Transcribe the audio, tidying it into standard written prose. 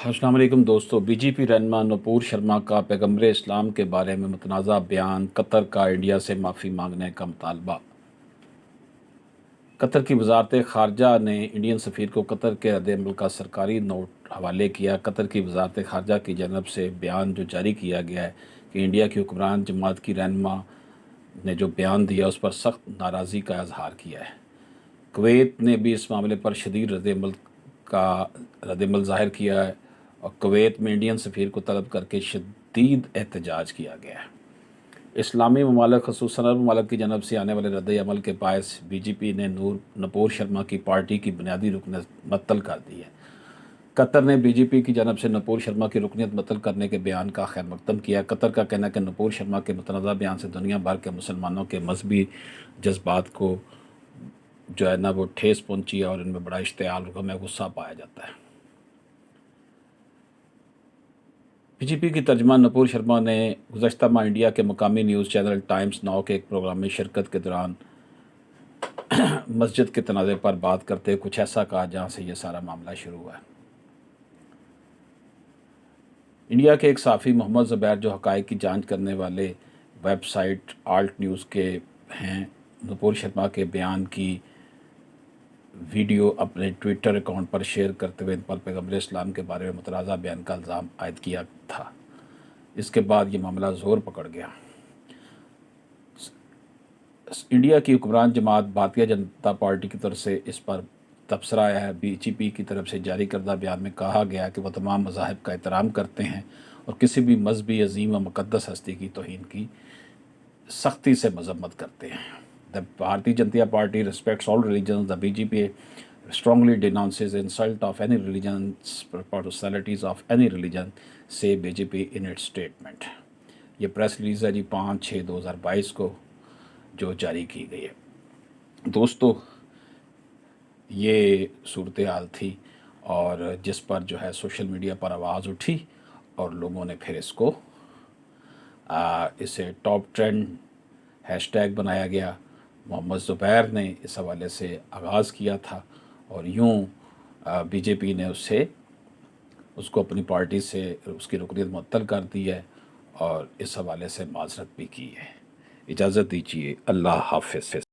अस्सलाम वालेकुम दोस्तों। बीजेपी रहनुमा नूपुर शर्मा का पैगम्बर इस्लाम के बारे में मुतनाज़ा बयान, कतर का इंडिया से माफ़ी मांगने का मुतालबा। कतर की वजारत ख़ारजा ने इंडियन सफ़ीर को कतर के रद्द-ए-अमल का सरकारी नोट हवाले किया। कतर की वजारत ख़ारजा की जानब से बयान जो जारी किया गया है कि इंडिया की हुक्मरान जमात की रहनुमा ने जो बयान दिया उस पर सख्त नाराज़गी का इजहार किया है। कुवैत ने भी इस मामले पर शदीद रद्द-ए-अमल ज़ाहिर किया है और कुवैत में इंडियन सफ़ीर को तलब करके शदीद एहतजाज किया गया है। इस्लामी ममालिक ख़ुसूसन अरब ममालिक की जानब से आने वाले रद्द-ए-अमल के बायस बीजेपी ने नूपुर शर्मा की पार्टी की बुनियादी रुकनीत मअतल कर दी है। कतर ने बीजेपी की जानब से नूपुर शर्मा की रुकनीत मअतल करने के बयान का खैर मकदम किया। कतर का कहना है कि नूपुर शर्मा के मुतनाज़ा बयान से दुनिया भर के मुसलमानों के मजहबी जज्बात को जो है ना वो ठेस पहुँची है और इनमें बड़ा इश्तियाल में गुस्सा पाया जाता है। बीजेपी की तर्जमान नूपुर शर्मा ने गुज़श्ता माह इंडिया के मकामी न्यूज़ चैनल टाइम्स नाउ के एक प्रोग्राम में शिरकत के दौरान मस्जिद के तनाज़े पर बात करते हुए कुछ ऐसा कहा जहाँ से ये सारा मामला शुरू हुआ है। इंडिया के एक साफ़ी मोहम्मद ज़ुबैर जो हक़ाइक़ की जांच करने वाले वेबसाइट आल्ट न्यूज़ के हैं, नूपुर शर्मा के बयान की वीडियो अपने ट्विटर अकाउंट पर शेयर करते हुए इन पर पैगम्बर इस्लाम के बारे में मुतनाज़ा बयान का इल्ज़ाम आयद किया था। इसके बाद ये मामला ज़ोर पकड़ गया। इंडिया की हुक्मरान जमात भारतीय जनता पार्टी की तरफ से इस पर तबसरा आया है। बीजेपी की तरफ से जारी करदा बयान में कहा गया कि वह तमाम मज़ाहिब का एहतराम करते हैं और किसी भी मजहबी अजीम व मुक़द्दस हस्ती की तौहीन की सख्ती से मजम्मत करते हैं। The Bharatiya Janata party respects all religions. The BJP strongly denounces insult of any religions, personalities of any religion, से बीजेपी इन इट्स स्टेटमेंट। ये प्रेस रिलीज़ है जी 5/6/2022 को जो जारी की गई है। दोस्तों, ये सूरत हाल थी और जिस पर जो है सोशल मीडिया पर आवाज़ उठी और लोगों ने फिर इसको इसे टॉप ट्रेंड हैशटैग बनाया गया। मोहम्मद ज़ुबैर ने इस हवाले से आगाज़ किया था और यूँ बीजेपी ने उसको अपनी पार्टी से उसकी रुकनीत मुअत्तल कर दी है और इस हवाले से माज़रत भी की है। इजाज़त दीजिए। अल्लाह हाफ़िज़।